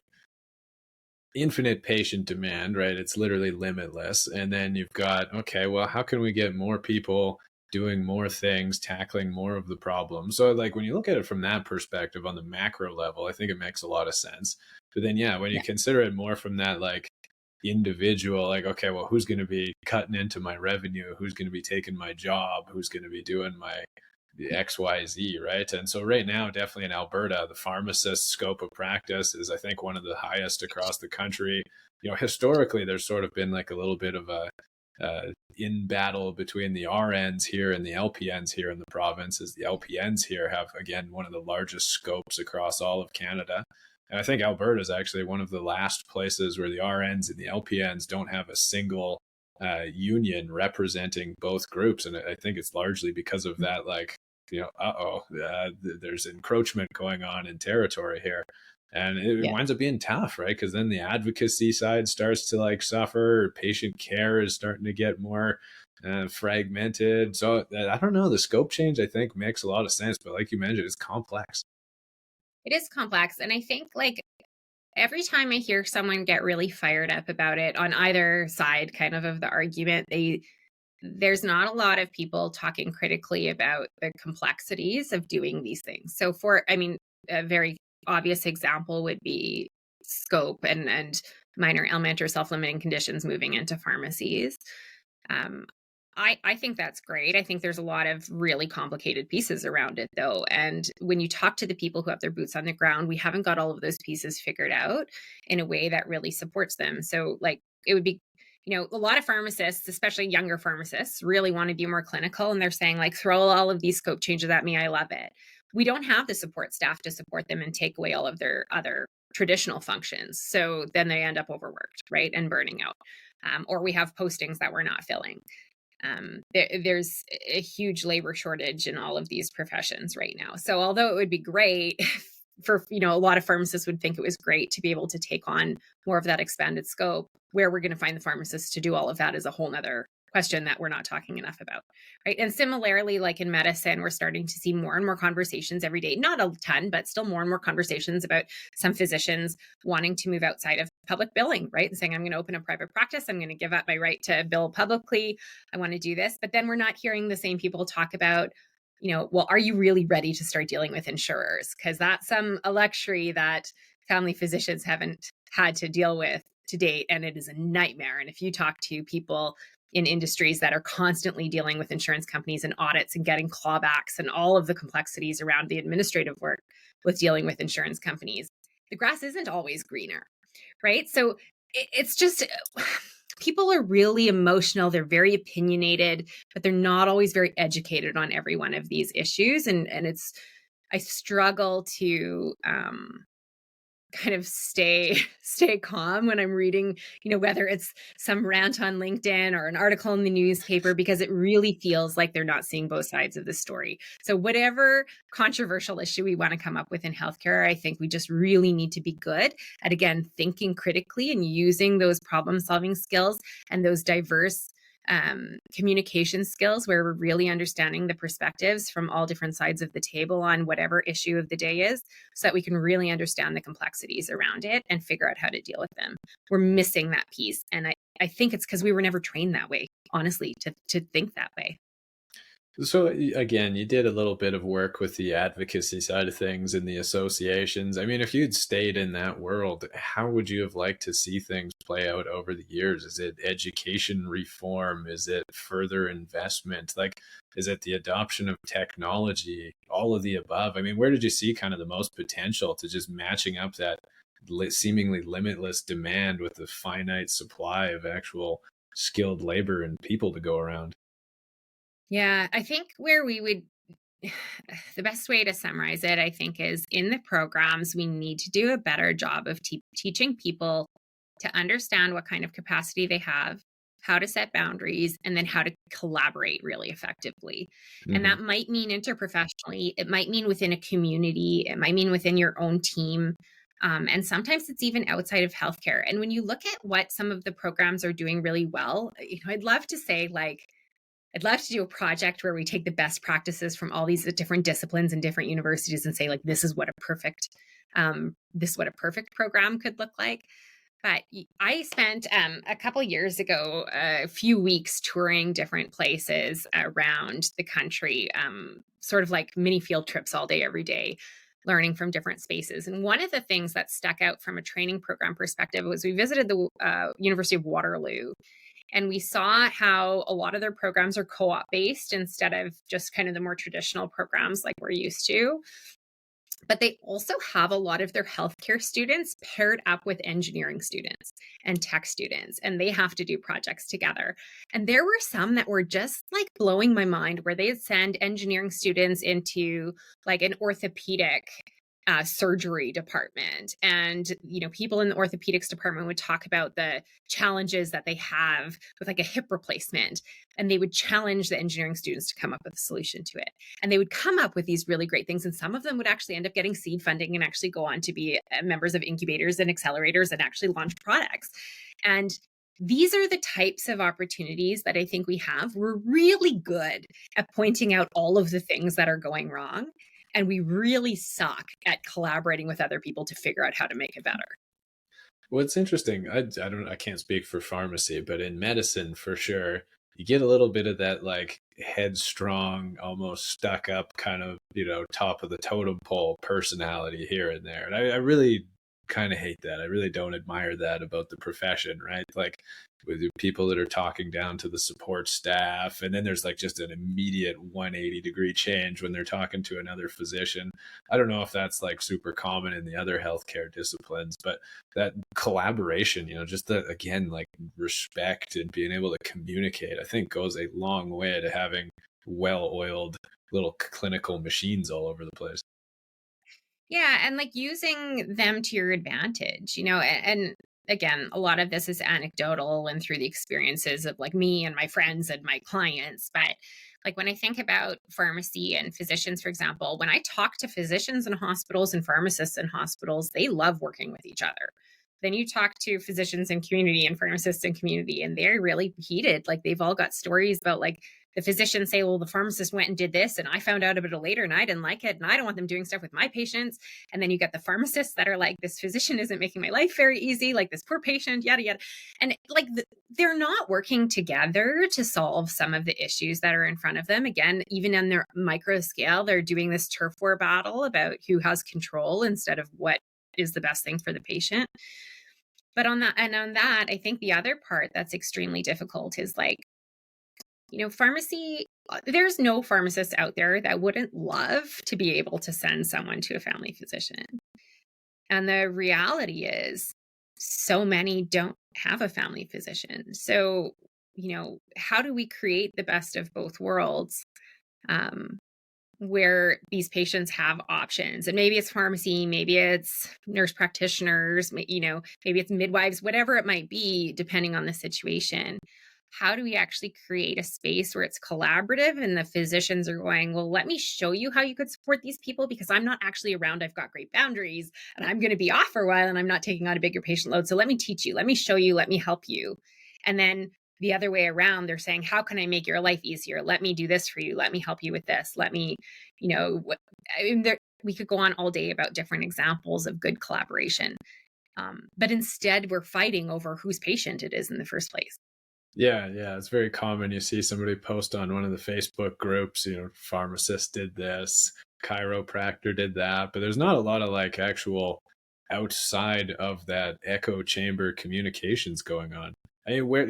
infinite patient demand, right? It's literally limitless. And then you've got, okay, well, how can we get more people doing more things, tackling more of the problem? So like when you look at it from that perspective on the macro level, I think it makes a lot of sense. But then, yeah, when you consider it more from that like individual, like, okay, well, who's going to be cutting into my revenue? Who's going to be taking my job? Who's going to be doing the XYZ, right? And so right now, definitely in Alberta, the pharmacist scope of practice is, I think, one of the highest across the country. Historically, there's sort of been like a little bit of a in battle between the RNs here and the LPNs here in the province, as the LPNs here have, again, one of the largest scopes across all of Canada. And I think Alberta is actually one of the last places where the RNs and the LPNs don't have a single union representing both groups. And I think it's largely because of that, like, there's encroachment going on in territory here. And it winds up being tough, right? Because then the advocacy side starts to like suffer. Patient care is starting to get more fragmented. So I don't know. The scope change, I think, makes a lot of sense. But like you mentioned, it's complex. It is complex. And I think like every time I hear someone get really fired up about it on either side kind of the argument, there's not a lot of people talking critically about the complexities of doing these things. So a very obvious example would be scope and minor ailment or self-limiting conditions moving into pharmacies. I think that's great. I think there's a lot of really complicated pieces around it, though. And when you talk to the people who have their boots on the ground, we haven't got all of those pieces figured out in a way that really supports them. So like it would be, a lot of pharmacists, especially younger pharmacists, really want to be more clinical. And they're saying like, throw all of these scope changes at me. I love it. We don't have the support staff to support them and take away all of their other traditional functions. So then they end up overworked, right? And burning out. Or we have postings that we're not filling. There's a huge labor shortage in all of these professions right now. So although it would be great for, a lot of pharmacists would think it was great to be able to take on more of that expanded scope, where we're going to find the pharmacists to do all of that is a whole nother question that we're not talking enough about, right? And similarly, like in medicine, we're starting to see more and more conversations every day, not a ton, but still more and more conversations about some physicians wanting to move outside of public billing, right? And saying, I'm going to open a private practice. I'm going to give up my right to bill publicly. I want to do this. But then we're not hearing the same people talk about, well, are you really ready to start dealing with insurers? Because that's a luxury that family physicians haven't had to deal with to date, and it is a nightmare. And if you talk to people in industries that are constantly dealing with insurance companies and audits and getting clawbacks and all of the complexities around the administrative work with dealing with insurance companies, the grass isn't always greener, right? So it's just people are really emotional. They're very opinionated, but they're not always very educated on every one of these issues. And I struggle to kind of stay calm when I'm reading, whether it's some rant on LinkedIn or an article in the newspaper, because it really feels like they're not seeing both sides of the story. So whatever controversial issue we want to come up with in healthcare, I think we just really need to be good at, again, thinking critically and using those problem-solving skills and those diverse communication skills, where we're really understanding the perspectives from all different sides of the table on whatever issue of the day is, so that we can really understand the complexities around it and figure out how to deal with them. We're missing that piece. And I think it's because we were never trained that way, honestly, to think that way. So again, you did a little bit of work with the advocacy side of things and the associations. I mean, if you'd stayed in that world, how would you have liked to see things play out over the years? Is it education reform? Is it further investment? Like, is it the adoption of technology? All of the above? I mean, where did you see kind of the most potential to just matching up that seemingly limitless demand with the finite supply of actual skilled labor and people to go around? Yeah, I think where we would, the best way to summarize it, I think, is in the programs, we need to do a better job of teaching people to understand what kind of capacity they have, how to set boundaries, and then how to collaborate really effectively. And that might mean interprofessionally, it might mean within a community, it might mean within your own team. And sometimes it's even outside of healthcare. And when you look at what some of the programs are doing really well, I'd love to say, I'd love to do a project where we take the best practices from all these different disciplines and different universities and say, this is what a perfect program could look like. But I spent a couple years ago a few weeks touring different places around the country, sort of like mini field trips all day, every day, learning from different spaces. And one of the things that stuck out from a training program perspective was we visited the University of Waterloo. And we saw how a lot of their programs are co-op based instead of just kind of the more traditional programs like we're used to. But they also have a lot of their healthcare students paired up with engineering students and tech students, and they have to do projects together. And there were some that were just like blowing my mind, where they'd send engineering students into like an orthopedic surgery department. And, people in the orthopedics department would talk about the challenges that they have with like a hip replacement. And they would challenge the engineering students to come up with a solution to it. And they would come up with these really great things. And some of them would actually end up getting seed funding and actually go on to be members of incubators and accelerators and actually launch products. And these are the types of opportunities that I think we have. We're really good at pointing out all of the things that are going wrong. And we really suck at collaborating with other people to figure out how to make it better. Well, it's interesting. I can't speak for pharmacy, but in medicine, for sure, you get a little bit of that like headstrong, almost stuck up kind of, top of the totem pole personality here and there. And I really kind of hate that. I really don't admire that about the profession, right? Like with the people that are talking down to the support staff, and then there's like just an immediate 180-degree change when they're talking to another physician. I don't know if that's like super common in the other healthcare disciplines, but that collaboration, just the, again, like respect and being able to communicate, I think goes a long way to having well-oiled little clinical machines all over the place. Yeah, and like using them to your advantage, and again, a lot of this is anecdotal and through the experiences of like me and my friends and my clients. But like when I think about pharmacy and physicians, for example, when I talk to physicians in hospitals and pharmacists in hospitals, they love working with each other. Then you talk to physicians in community and pharmacists in community, and they're really heated. Like they've all got stories about like the physicians say, well, the pharmacist went and did this, and I found out about it later and I didn't like it, and I don't want them doing stuff with my patients. And then you get the pharmacists that are like, this physician isn't making my life very easy, like this poor patient, yada, yada. And like they're not working together to solve some of the issues that are in front of them. Again, even on their micro scale, they're doing this turf war battle about who has control instead of what is the best thing for the patient. But on that, I think the other part that's extremely difficult is like, pharmacy, there's no pharmacist out there that wouldn't love to be able to send someone to a family physician. And the reality is so many don't have a family physician. So, how do we create the best of both worlds? Where these patients have options, and maybe it's pharmacy, maybe it's nurse practitioners, maybe it's midwives, whatever it might be, depending on the situation. How do we actually create a space where it's collaborative and the physicians are going, well, let me show you how you could support these people because I'm not actually around. I've got great boundaries and I'm going to be off for a while and I'm not taking on a bigger patient load. So let me teach you, let me show you, let me help you. And then the other way around, they're saying, how can I make your life easier? Let me do this for you. Let me help you with this. Let me, we could go on all day about different examples of good collaboration. But instead, we're fighting over whose patient it is in the first place. Yeah, it's very common. You see somebody post on one of the Facebook groups, pharmacist did this, chiropractor did that, but there's not a lot of like actual outside of that echo chamber communications going on. I mean, where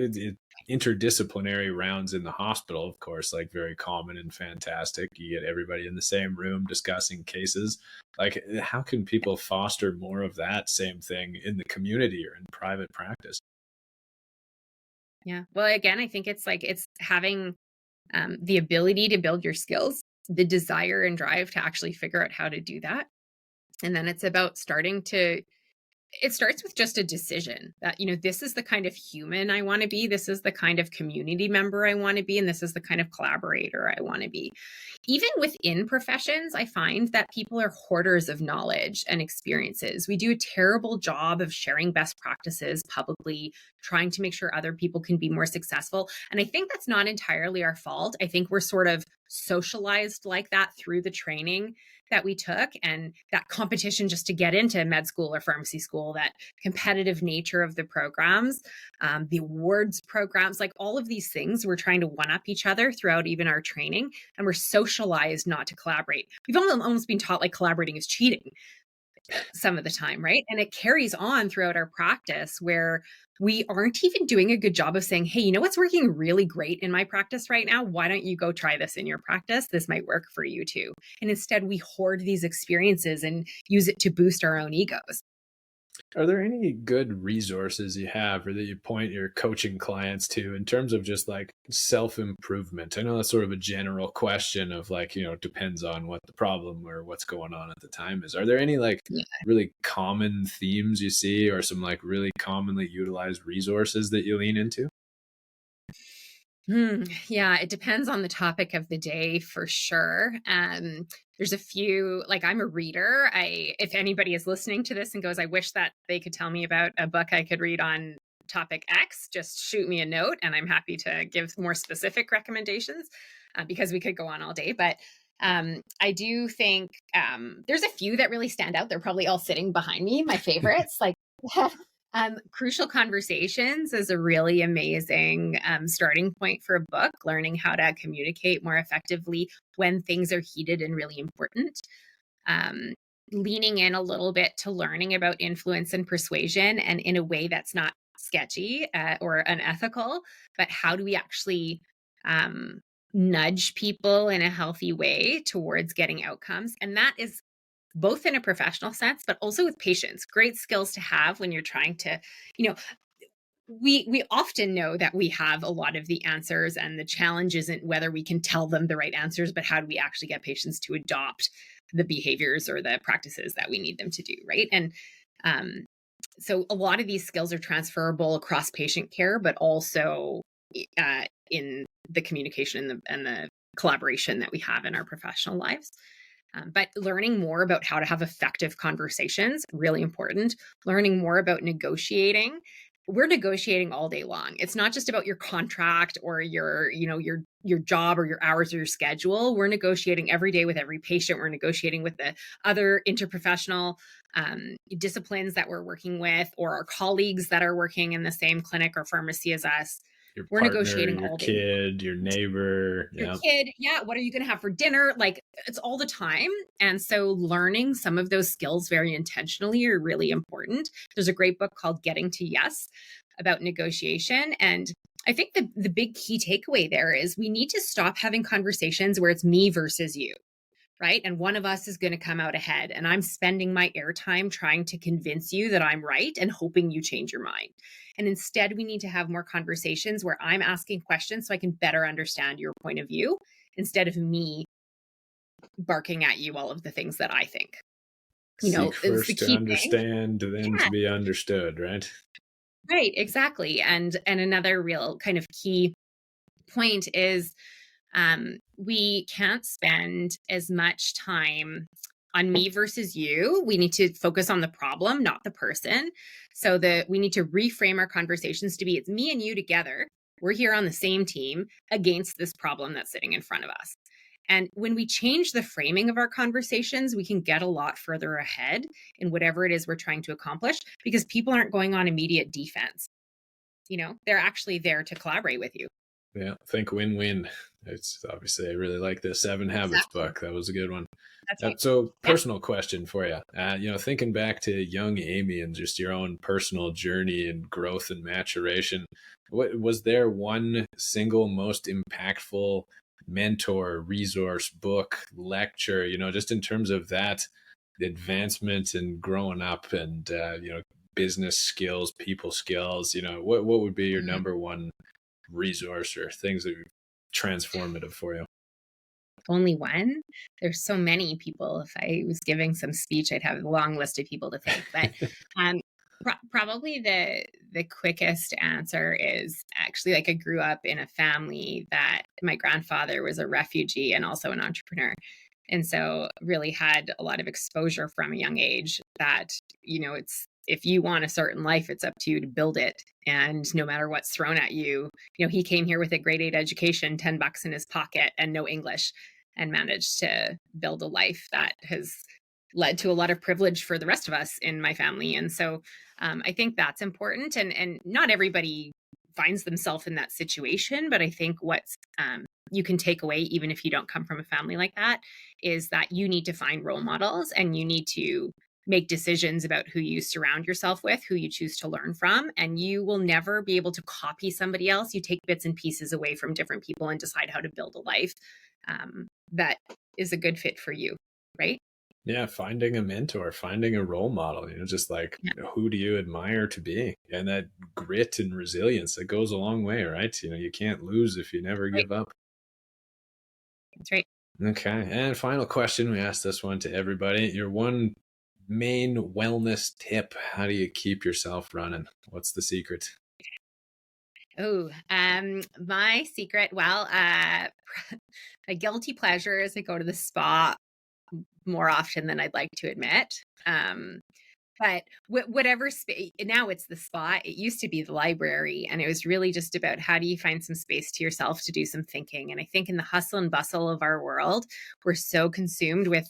interdisciplinary rounds in the hospital, of course, like very common and fantastic. You get everybody in the same room discussing cases. Like, how can people foster more of that same thing in the community or in private practice? Yeah. Well, again, I think it's having the ability to build your skills, the desire and drive to actually figure out how to do that. And then it's about it starts with just a decision that, this is the kind of human I want to be. This is the kind of community member I want to be. And this is the kind of collaborator I want to be. Even within professions, I find that people are hoarders of knowledge and experiences. We do a terrible job of sharing best practices publicly, trying to make sure other people can be more successful. And I think that's not entirely our fault. I think we're sort of socialized like that through the training that we took and that competition just to get into med school or pharmacy school, that competitive nature of the programs, the awards programs, like all of these things, we're trying to one up each other throughout even our training. And we're socialized not to collaborate. We've almost been taught like collaborating is cheating some of the time, right? And it carries on throughout our practice where we aren't even doing a good job of saying, hey, what's working really great in my practice right now? Why don't you go try this in your practice? This might work for you too. And instead we hoard these experiences and use it to boost our own egos. Are there any good resources you have or that you point your coaching clients to in terms of just like self-improvement? I know that's sort of a general question of like, depends on what the problem or what's going on at the time is. Are there any like really common themes you see or some like really commonly utilized resources that you lean into? Yeah, it depends on the topic of the day for sure. There's a few, like I'm a reader. If anybody is listening to this and goes, I wish that they could tell me about a book I could read on topic X, just shoot me a note and I'm happy to give more specific recommendations because we could go on all day. But I do think there's a few that really stand out. They're probably all sitting behind me, my favorites. Like Crucial Conversations is a really amazing starting point for a book, learning how to communicate more effectively when things are heated and really important. Leaning in a little bit to learning about influence and persuasion, and in a way that's not sketchy or unethical, but how do we actually nudge people in a healthy way towards getting outcomes? And that is both in a professional sense, but also with patients. Great skills to have when you're trying to, we often know that we have a lot of the answers, and the challenge isn't whether we can tell them the right answers, but how do we actually get patients to adopt the behaviors or the practices that we need them to do, right? And so a lot of these skills are transferable across patient care, but also in the communication and the collaboration that we have in our professional lives. But learning more about how to have effective conversations, really important. Learning more about negotiating. We're negotiating all day long. It's not just about your contract or your job or your hours or your schedule. We're negotiating every day with every patient. We're negotiating with the other interprofessional disciplines that we're working with, or our colleagues that are working in the same clinic or pharmacy as us. Your We're partner, negotiating your all day. kid, your neighbor. Your Yeah. kid, yeah, what are you going to have for dinner? Like, it's all the time. And so learning some of those skills very intentionally are really important. There's a great book called Getting to Yes about negotiation. And I think the big key takeaway there is we need to stop having conversations where it's me versus you, right? And one of us is going to come out ahead. And I'm spending my airtime trying to convince you that I'm right and hoping you change your mind. And instead, we need to have more conversations where I'm asking questions so I can better understand your point of view instead of me barking at you all of the things that I think. Seek It's the first to key thing. understand, then Yeah. to be understood, right? Right, exactly. And another real kind of key point is we can't spend as much time on me versus you. We need to focus on the problem, not the person. So that we need to reframe our conversations to be it's me and you together. We're here on the same team against this problem that's sitting in front of us. And when we change the framing of our conversations, we can get a lot further ahead in whatever it is we're trying to accomplish because people aren't going on immediate defense. They're actually there to collaborate with you. Yeah, think win-win. It's obviously I really like the 7 Habits book. That was a good one. That's right. So, personal question for you. Thinking back to young Amy and just your own personal journey and growth and maturation, what was there one single most impactful mentor, resource, book, lecture? Just in terms of that advancement and growing up and business skills, people skills. What would be your number one resource or things that are transformative for you? Only one? There's so many people. If I was giving some speech, I'd have a long list of people to thank. But probably the quickest answer is actually like I grew up in a family that my grandfather was a refugee and also an entrepreneur. And so really had a lot of exposure from a young age that, it's if you want a certain life, it's up to you to build it. And no matter what's thrown at you, he came here with a grade 8 education, $10 in his pocket and no English, and managed to build a life that has led to a lot of privilege for the rest of us in my family. And so I think that's important. And not everybody finds themselves in that situation, but I think what's you can take away, even if you don't come from a family like that, is that you need to find role models and you need to make decisions about who you surround yourself with, who you choose to learn from, and you will never be able to copy somebody else. You take bits and pieces away from different people and decide how to build a life that is a good fit for you, right? Yeah, finding a mentor, finding a role model, just like who do you admire to be? And that grit and resilience that goes a long way, right? You can't lose if you never give up. That's right. Okay. And final question, we asked this one to everybody. Your one main wellness tip. How do you keep yourself running? What's the secret? Oh, my secret, well, my guilty pleasure is I go to the spa more often than I'd like to admit. But whatever space, now it's the spa. It used to be the library, and it was really just about how do you find some space to yourself to do some thinking. And I think in the hustle and bustle of our world, we're so consumed with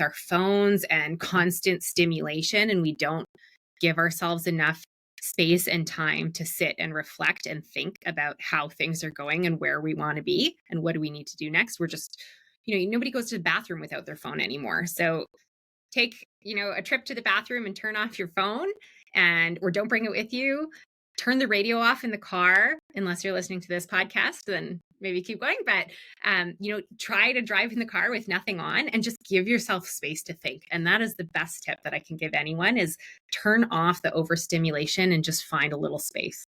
our phones and constant stimulation, and we don't give ourselves enough space and time to sit and reflect and think about how things are going and where we want to be and what do we need to do next. We're just, nobody goes to the bathroom without their phone anymore. So take, a trip to the bathroom and turn off your phone or don't bring it with you. Turn the radio off in the car, unless you're listening to this podcast, then maybe keep going. But, try to drive in the car with nothing on and just give yourself space to think. And that is the best tip that I can give anyone is turn off the overstimulation and just find a little space.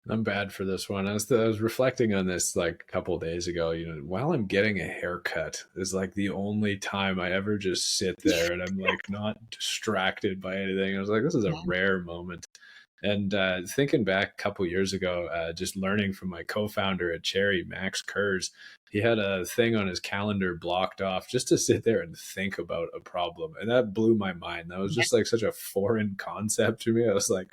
I'm bad for this one. I was reflecting on this like a couple of days ago. While I'm getting a haircut is like the only time I ever just sit there and I'm like not distracted by anything. I was like, this is a rare moment. And thinking back a couple years ago, just learning from my co-founder at Cherry, Max Kurz, he had a thing on his calendar blocked off just to sit there and think about a problem. And that blew my mind. That was Yeah. just like such a foreign concept to me. I was like,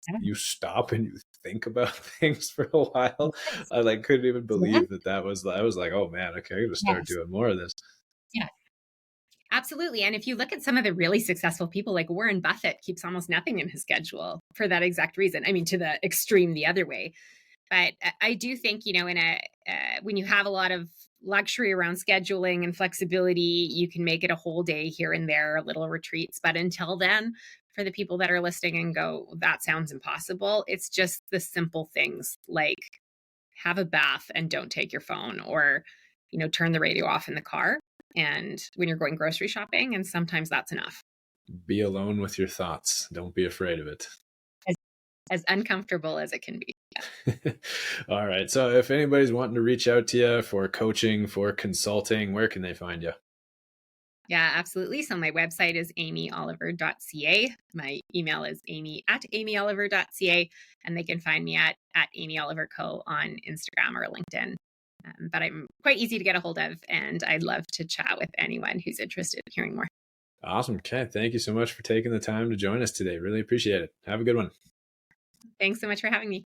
Yeah. you stop and you think about things for a while. Yes. I like couldn't even Yeah. believe that was, I was like, oh man, okay, I'm gonna start Yes. doing more of this. Yeah. Absolutely. And if you look at some of the really successful people, like Warren Buffett keeps almost nothing in his schedule for that exact reason. I mean, to the extreme the other way. But I do think, in when you have a lot of luxury around scheduling and flexibility, you can make it a whole day here and there, little retreats. But until then, for the people that are listening and go, that sounds impossible, it's just the simple things like have a bath and don't take your phone, or, turn the radio off in the car and when you're going grocery shopping. And sometimes that's enough. Be alone with your thoughts. Don't be afraid of it. As uncomfortable as it can be. All right. So if anybody's wanting to reach out to you for coaching, for consulting, where can they find you? Yeah, absolutely. So my website is amyoliver.ca. My email is amy@amyoliver.ca. And they can find me at Amy Oliver Co. on Instagram or LinkedIn. But I'm quite easy to get a hold of, and I'd love to chat with anyone who's interested in hearing more. Awesome. Okay. Thank you so much for taking the time to join us today. Really appreciate it. Have a good one. Thanks so much for having me.